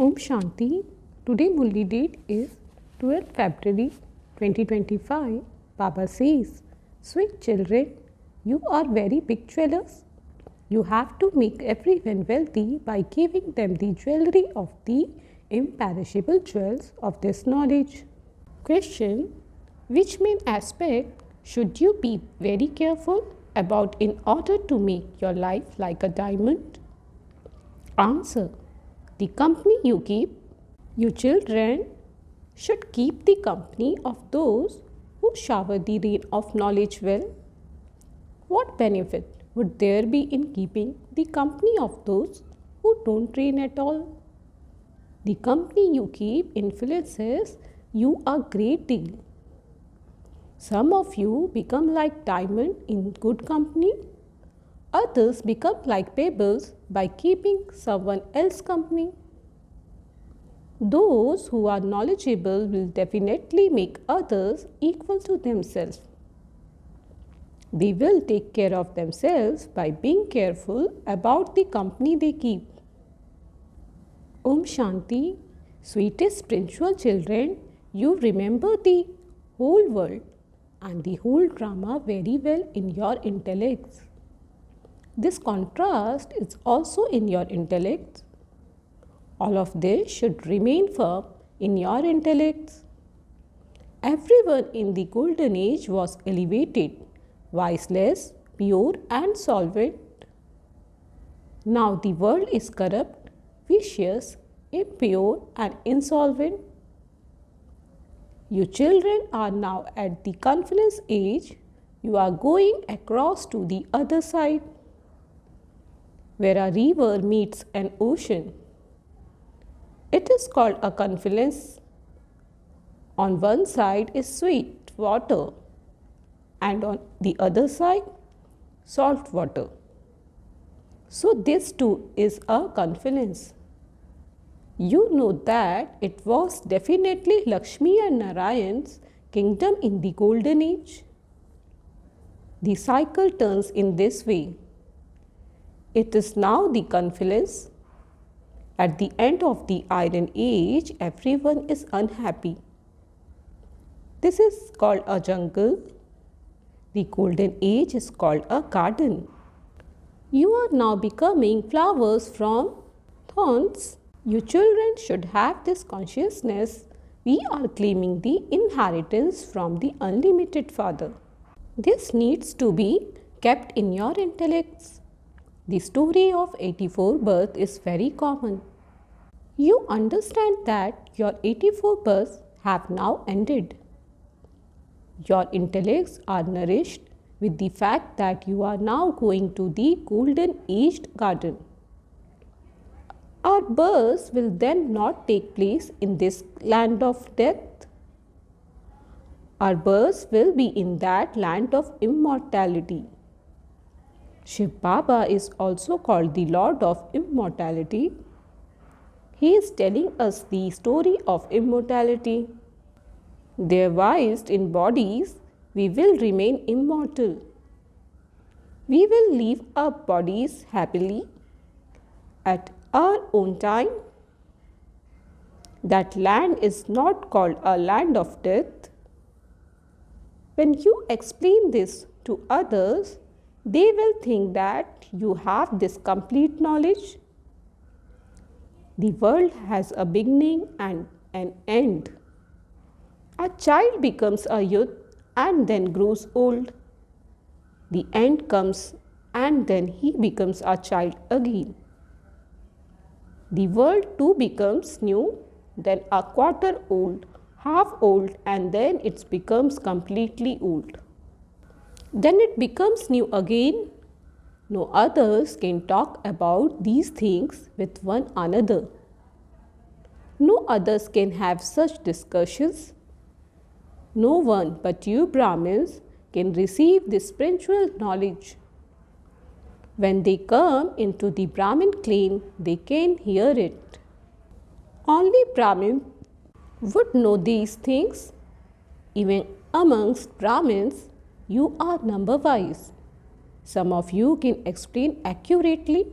Om Shanti. Today Murli date is 12 February 2025. Baba says, sweet children, you are very big jewelers. You have to make everyone wealthy by giving them the jewelry of the imperishable jewels of this knowledge. Question: which main aspect should you be very careful about in order to make your life like a diamond? Answer: the company you keep. You children should keep the company of those who shower the rain of knowledge well. What benefit would there be in keeping the company of those who don't rain at all? The company you keep influences you a great deal. Some of you become like diamond in good company. Others become like pebbles by keeping someone else's company. Those who are knowledgeable will definitely make others equal to themselves. They will take care of themselves by being careful about the company they keep. Om Shanti. Sweetest spiritual children, you remember the whole world and the whole drama very well in your intellects. This contrast is also in your intellects. All of this should remain firm in your intellects. Everyone in the golden age was elevated, viceless, pure and solvent. Now the world is corrupt, vicious, impure and insolvent. You children are now at the confluence age. You are going across to the other side, where a river meets an ocean. It is called a confluence. On one side is sweet water and on the other side salt water. So this too is a confluence. You know that it was definitely Lakshmi and Narayan's kingdom in the golden age. The cycle turns in this way. It is now the confluence. At the end of the iron age, everyone is unhappy. This is called a jungle. The golden age is called a garden. You are now becoming flowers from thorns. You children should have this consciousness. We are claiming the inheritance from the unlimited Father. This needs to be kept in your intellects. The story of 84 births is very common. You understand that your 84 births have now ended. Your intellects are nourished with the fact that you are now going to the golden aged garden. Our births will then not take place in this land of death. Our births will be in that land of immortality. Shiv Baba is also called the Lord of Immortality. He is telling us the story of immortality. There vised in bodies, we will remain immortal. We will leave our bodies happily at our own time. That land is not called a land of death. When you explain this to others, they will think that you have this complete knowledge. The world has a beginning and an end. A child becomes a youth and then grows old. The end comes and then he becomes a child again. The world too becomes new, then a quarter old, half old, and then it becomes completely old. Then it becomes new again. No others can talk about these things with one another. No others can have such discussions. No one but you Brahmins can receive this spiritual knowledge. When they come into the Brahmin clan, they can hear it. Only Brahmin would know these things. Even amongst Brahmins, you are number-wise. Some of you can explain accurately.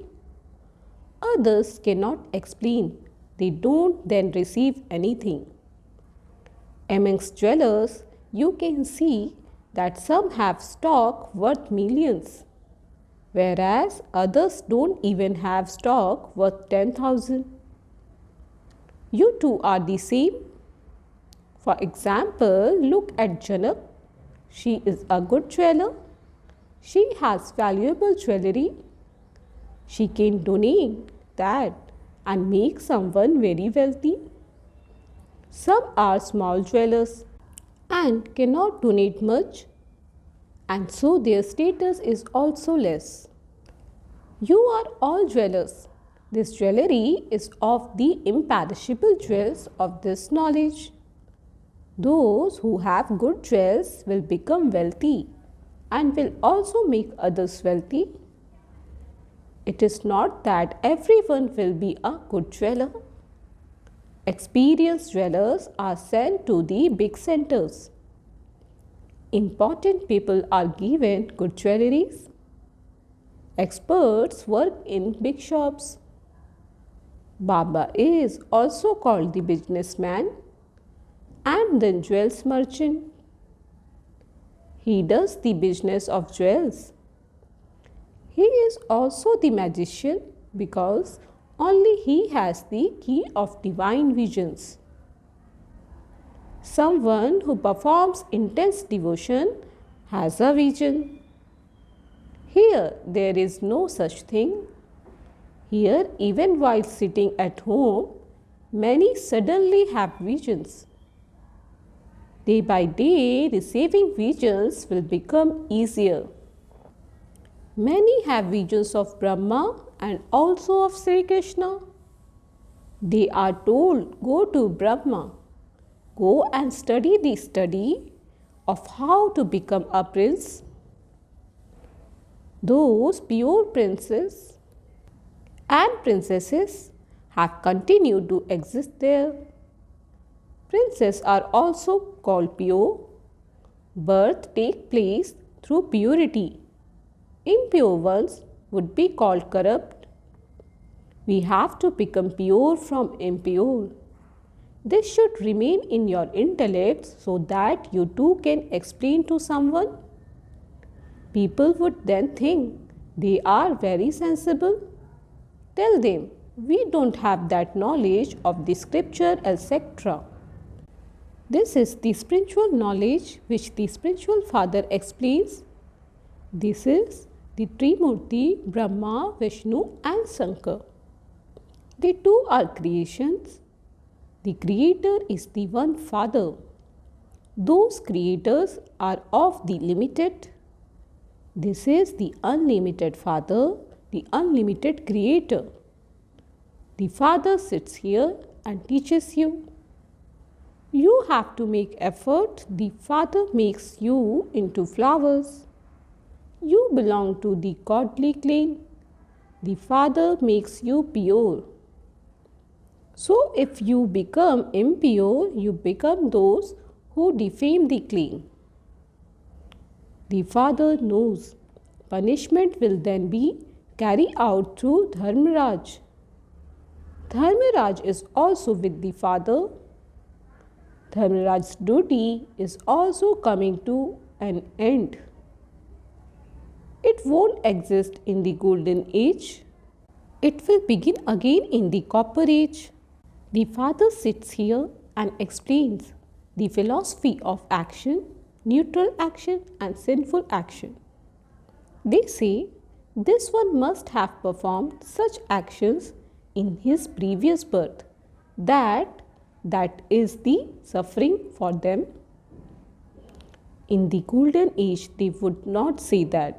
Others cannot explain they don't then receive anything. Amongst jewelers, you can see that some have stock worth millions, whereas others don't even have stock worth 10,000. You two are the same. For example, look at Janak. She is a good jeweler. She has valuable jewelry. She can donate that and make someone very wealthy. Some are small jewelers and cannot donate much, and so their status is also less. You are all jewelers. This jewelry is of the imperishable jewels of this knowledge. Those who have good jewels will become wealthy and will also make others wealthy. It is not that everyone will be a good jeweler. Experienced jewelers are sent to the big centers. Important people are given good jewelries. Experts work in big shops. Baba is also called the businessman and the jewels merchant. He does the business of jewels. He is also the magician because only he has the key of divine visions. Someone who performs intense devotion has a vision. Here, there is no such thing. Here, even while sitting at home, many suddenly have visions. Day by day, receiving visions will become easier. Many have visions of Brahma and also of Sri Krishna. They are told, go to Brahma, go and study the study of how to become a prince. Those pure princes and princesses have continued to exist there. Princes are also called pure. Birth takes place through purity. Impure ones would be called corrupt. We have to become pure from impure. This should remain in your intellect so that you too can explain to someone. People would then think they are very sensible. Tell them, we don't have that knowledge of the scripture, etc. This is the spiritual knowledge which the spiritual father explains. This is the Trimurti, Brahma, Vishnu and Shankar. The two are creations. The creator is the one father. Those creators are of the limited. This is the unlimited father, the unlimited creator. The father sits here and teaches you. You have to make effort. The father makes you into flowers. You belong to the godly clan. The father makes you pure. So if you become impure, you become those who defame the clan. The father knows punishment will then be carried out through Dharmaraj. Dharmaraj is also with the father. Dharmaraj's duty is also coming to an end. It won't exist in the golden age. It will begin again in the copper age. The father sits here and explains the philosophy of action, neutral action and sinful action. They say this one must have performed such actions in his previous birth. That is the suffering for them. In the golden age, they would not say that.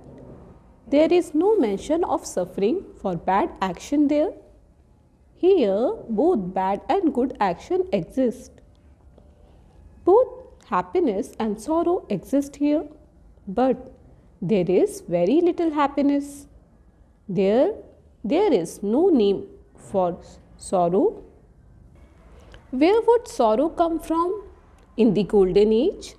There is no mention of suffering for bad action there. Here, both bad and good action exist. Both happiness and sorrow exist here, but there is very little happiness. There is no name for sorrow. Where would sorrow come from? In the golden age,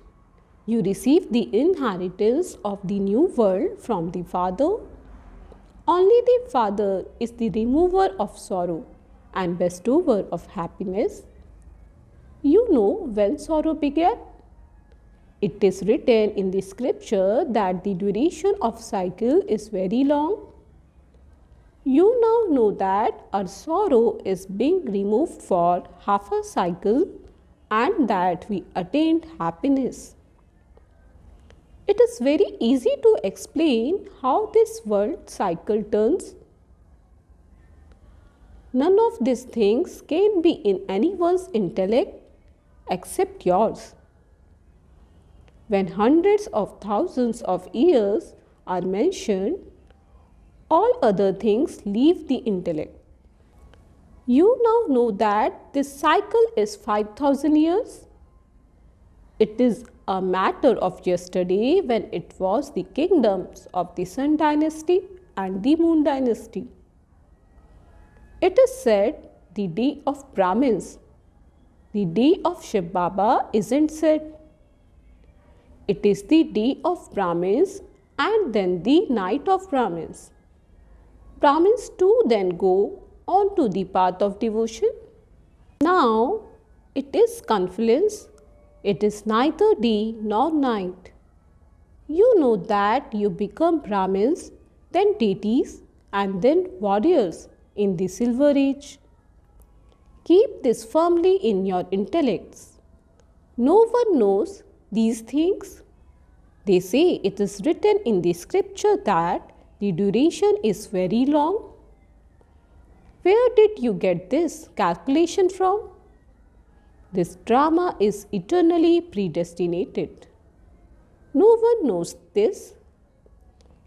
you receive the inheritance of the new world from the Father. Only the Father is the remover of sorrow. and bestower of happiness. You know when sorrow began? It is written in the scripture that the duration of cycle is very long. You now know that our sorrow is being removed for half a cycle and that we attained happiness. It is very easy to explain how this world cycle turns. None of these things can be in anyone's intellect except yours. When hundreds of thousands of years are mentioned, all other things leave the intellect. You now know that this cycle is 5,000 years. It is a matter of yesterday when it was the kingdoms of the Sun dynasty and the Moon dynasty. It is said the day of Brahmins. The day of Shiv Baba isn't said. It is the day of Brahmins and then the night of Brahmins. Brahmins too then go on to the path of devotion. Now it is confluence. It is neither day nor night. You know that you become Brahmins, then deities, and then warriors in the Silver Age. Keep this firmly in your intellects. No one knows these things. They say it is written in the scripture that the duration is very long. Where did you get this calculation from? This drama is eternally predestinated. No one knows this.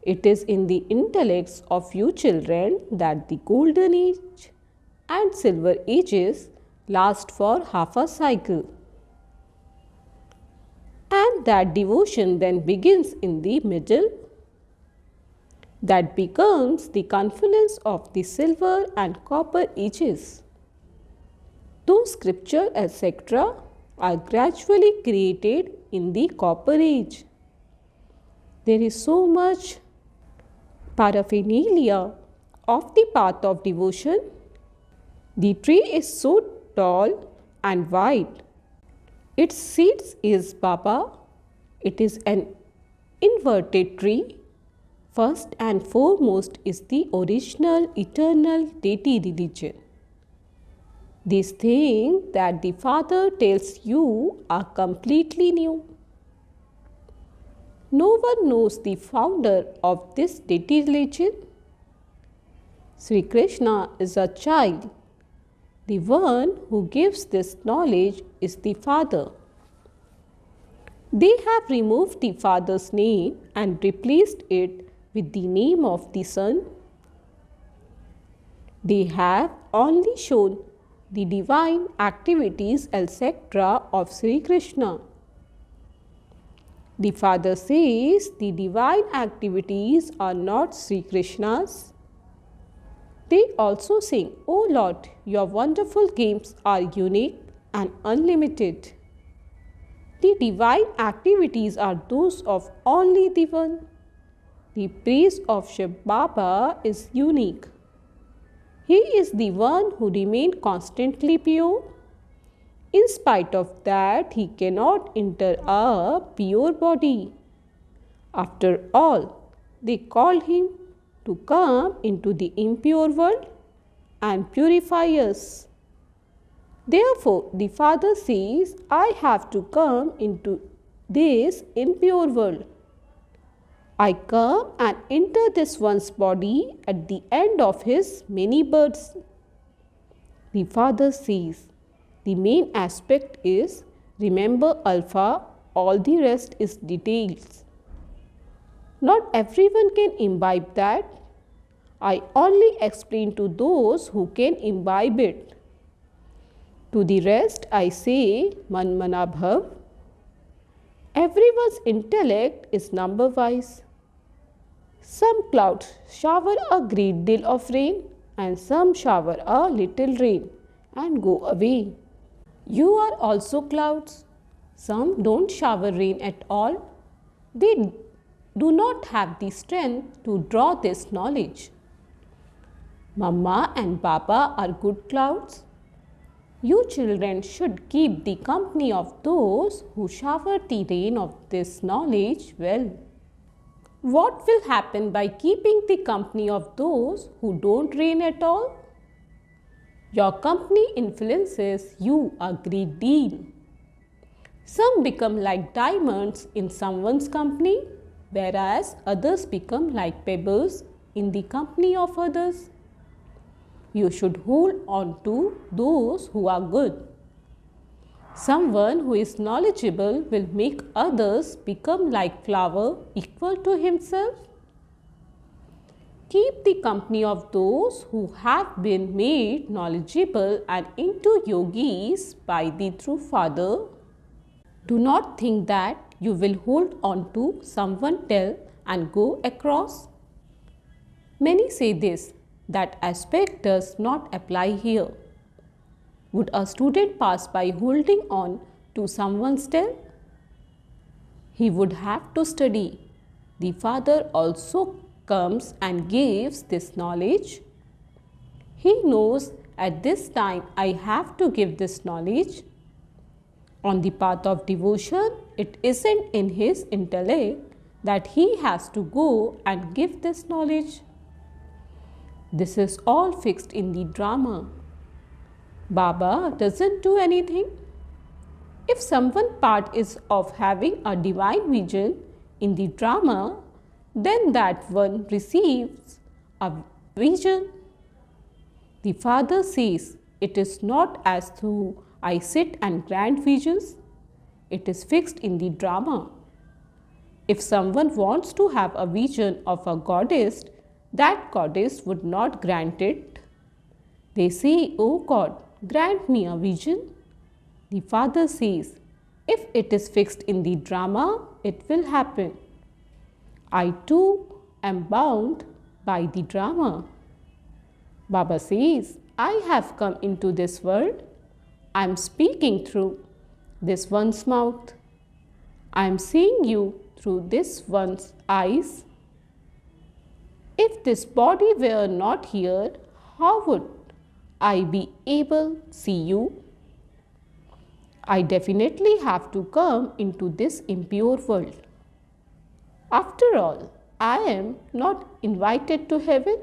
It is in the intellects of you children that the golden age and silver ages last for half a cycle. And that devotion then begins in the middle. That becomes the confluence of the silver and copper ages. Those scripture etc. are gradually created in the copper age. There is so much paraphernalia of the path of devotion. The tree is so tall and wide. Its seeds is Baba. It is an inverted tree. First and foremost is the original eternal deity religion. These things that the Father tells you are completely new. No one knows the founder of this deity religion. Sri Krishna is a child. The one who gives this knowledge is the Father. They have removed the Father's name and replaced it with the name of the Son. They have only shown the divine activities etc. of Sri Krishna. The Father says the divine activities are not Sri Krishna's. They also sing, "O Lord, your wonderful games are unique and unlimited." The divine activities are those of only the One. The praise of Shiv Baba is unique. He is the one who remained constantly pure. In spite of that, he cannot enter a pure body. After all, they called him to come into the impure world and purify us. Therefore, the Father says, I have to come into this impure world. I come and enter this one's body at the end of his many births. The Father says, the main aspect is remember Alpha, all the rest is details. Not everyone can imbibe that. I only explain to those who can imbibe it. To the rest I say Man Mana Bhav. Everyone's intellect is number wise. Some clouds shower a great deal of rain and some shower a little rain and go away. You are also clouds. Some don't shower rain at all. They do not have the strength to draw this knowledge. Mama and Baba are good clouds. You children should keep the company of those who shower the rain of this knowledge well. What will happen by keeping the company of those who don't rain at all? Your company influences you a great deal. Some become like diamonds in someone's company, whereas others become like pebbles in the company of others. You should hold on to those who are good. Someone who is knowledgeable will make others become like flower equal to himself. Keep the company of those who have been made knowledgeable and into yogis by the true Father. Do not think that you will hold on to someone tell and go across. Many say this, that aspect does not apply here. Would a student pass by holding on to someone's tell? He would have to study. The Father also comes and gives this knowledge. He knows at this time I have to give this knowledge. On the path of devotion, it isn't in his intellect that he has to go and give this knowledge. This is all fixed in the drama. Baba doesn't do anything. If someone part is of having a divine vision in the drama, then that one receives a vision. The Father says, it is not as though I sit and grant visions. It is fixed in the drama. If someone wants to have a vision of a goddess, that goddess would not grant it. They say, "O God, grant me a vision." The Father says, if it is fixed in the drama, it will happen. I too am bound by the drama. Baba says, I have come into this world. I am speaking through this one's mouth. I am seeing you through this one's eyes. If this body were not here, how would I be able to see you? I definitely have to come into this impure world. After all, I am not invited to heaven.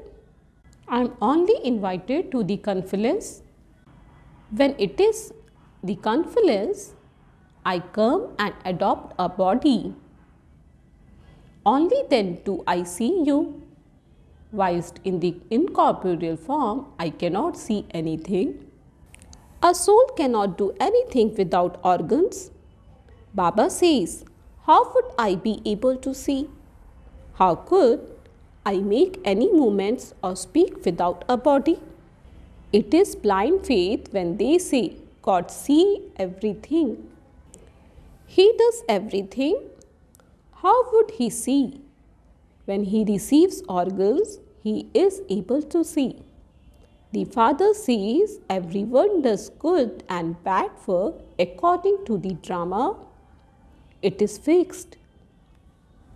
I am only invited to the conference. When it is the conference, I come and adopt a body. Only then do I see you. Whilst in the incorporeal form, I cannot see anything. A soul cannot do anything without organs. Baba says, how would I be able to see? How could I make any movements or speak without a body? It is blind faith when they say, God sees everything. He does everything. How would he see? When he receives organs, he is able to see. The Father sees everyone does good and bad work according to the drama. It is fixed.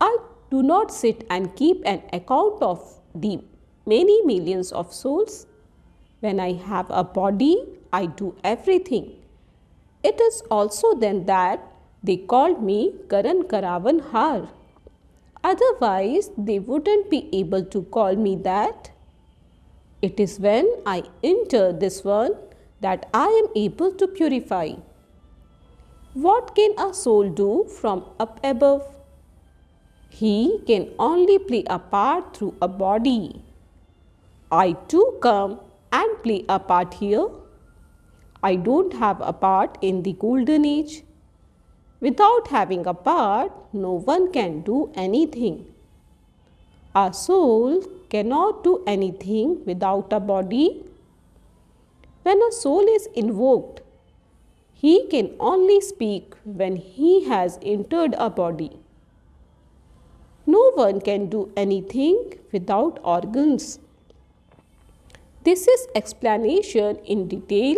I do not sit and keep an account of the many millions of souls. When I have a body, I do everything. It is also then that they called me Karan Karavan Har. Otherwise, they wouldn't be able to call me that. It is when I enter this one that I am able to purify. What can a soul do from up above? He can only play a part through a body. I too come and play a part here. I don't have a part in the golden age. Without having a part, no one can do anything. A soul cannot do anything without a body. When a soul is invoked, he can only speak when he has entered a body. No one can do anything without organs. This is explanation in detail.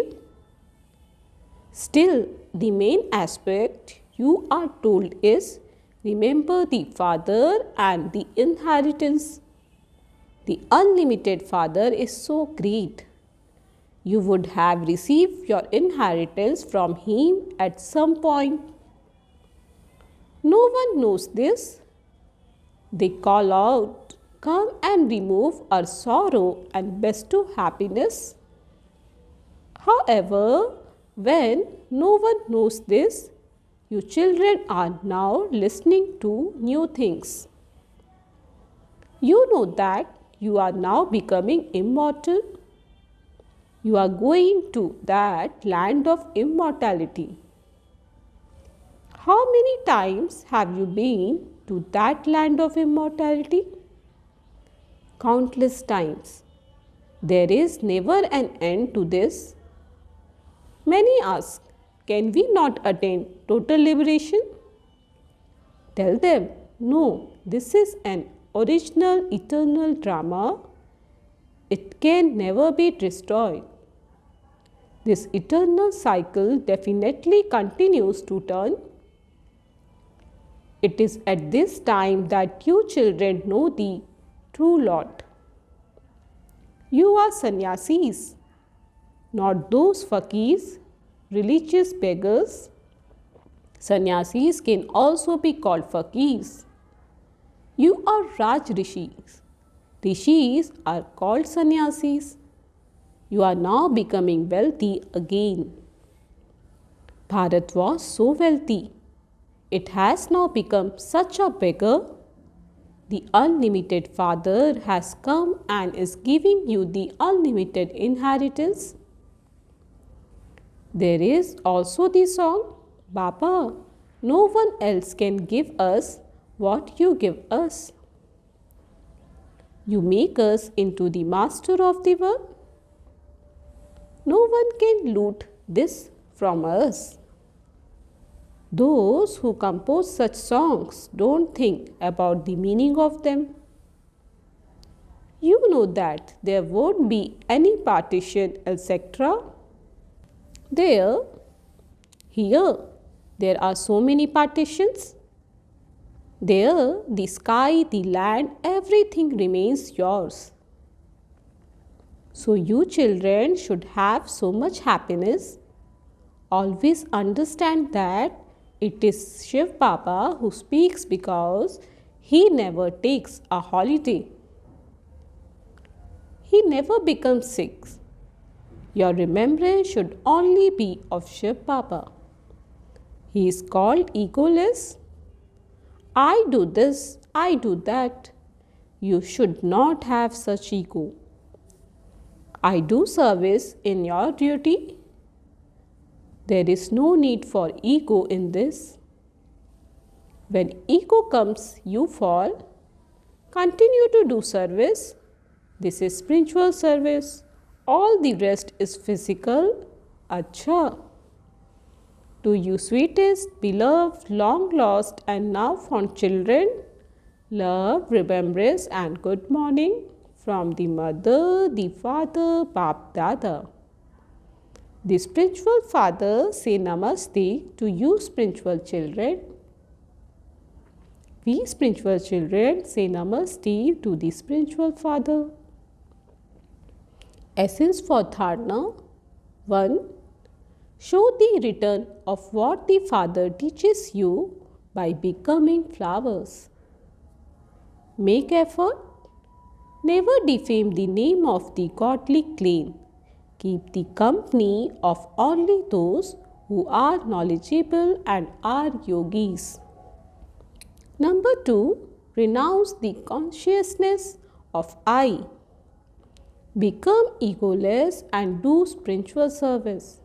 Still, the main aspect you are told is remember the Father and the inheritance. The unlimited Father is so great. You would have received your inheritance from Him at some point. No one knows this. They call out, "Come and remove our sorrow and bestow happiness." However, when no one knows this, you children are now listening to new things. You know that you are now becoming immortal. You are going to that land of immortality. How many times have you been to that land of immortality? Countless times. There is never an end to this. Many ask, can we not attain total liberation? Tell them, no, this is an original eternal drama. It can never be destroyed. This eternal cycle definitely continues to turn. It is at this time that you children know the true Lord. You are sannyasis, not those fakirs, religious beggars. Sannyasis can also be called fakirs. You are Raj Rishis. Rishis are called sannyasis. You are now becoming wealthy again. Bharat was so wealthy. It has now become such a beggar. The unlimited Father has come and is giving you the unlimited inheritance. There is also the song, Baba, no one else can give us what you give us. You make us into the master of the world. No one can loot this from us. Those who compose such songs don't think about the meaning of them. You know that there won't be any partition, etc. There, here, there are so many partitions. There, the sky, the land, everything remains yours. So you children should have so much happiness. Always understand that it is Shiv Baba who speaks because he never takes a holiday. He never becomes sick. Your remembrance should only be of Shiv Baba. He is called egoless. I do this, I do that. You should not have such ego. I do service in your duty. There is no need for ego in this. When ego comes, you fall. Continue to do service. This is spiritual service. All the rest is physical. Acha. To you sweetest, beloved, long lost and now found children, love, remembrance and good morning from the mother, the father, Bap Dada. The spiritual father say namaste to you spiritual children. We spiritual children say namaste to the spiritual father. Essence for Dharana 1. Show the return of what the Father teaches you by becoming flowers. Make effort. Never defame the name of the godly clan. Keep the company of only those who are knowledgeable and are yogis. Number 2. Renounce the consciousness of I. Become egoless and do spiritual service.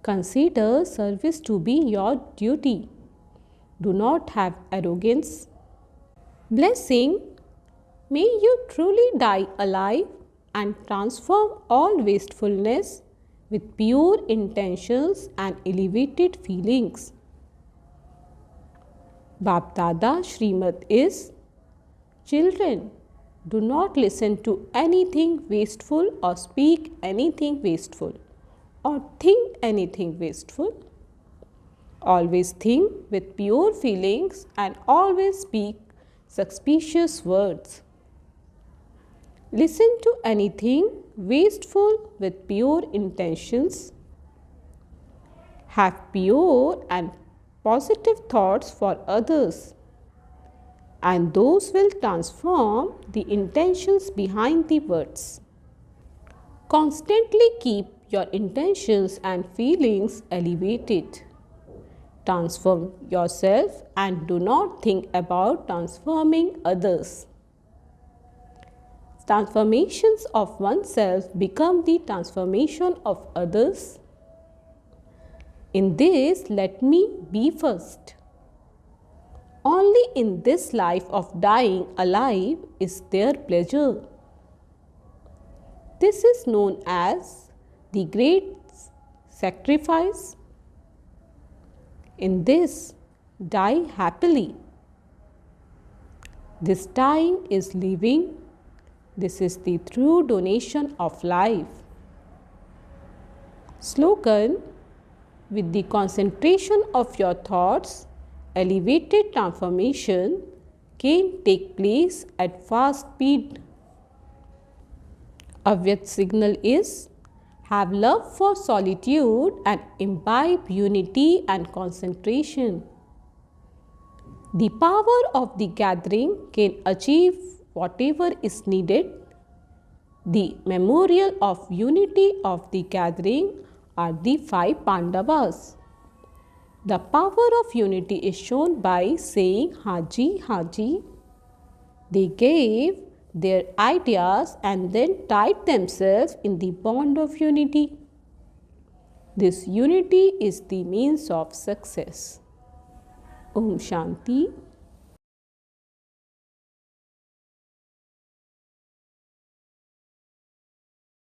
Consider service to be your duty. Do not have arrogance. Blessing. May you truly die alive and transform all wastefulness with pure intentions and elevated feelings. Bap Dada Shrimad is, children, do not listen to anything wasteful or speak anything wasteful or think anything wasteful. Always think with pure feelings and always speak suspicious words. Listen to anything wasteful with pure intentions. Have pure and positive thoughts for others, and those will transform the intentions behind the words. Constantly keep your intentions and feelings elevated. Transform yourself and do not think about transforming others. Transformations of oneself become the transformation of others. In this, let me be first. Only in this life of dying alive is there pleasure. This is known as the great sacrifice. In this, die happily. This dying is living. This is the true donation of life. Slogan: with the concentration of your thoughts, elevated transformation can take place at fast speed. Avyat signal is: have love for solitude and imbibe unity and concentration. The power of the gathering can achieve whatever is needed. The memorial of unity of the gathering are the 5 Pandavas. The power of unity is shown by saying Haji, Haji. They gave their ideas and then tied themselves in the bond of unity. This unity is the means of success. Om Shanti.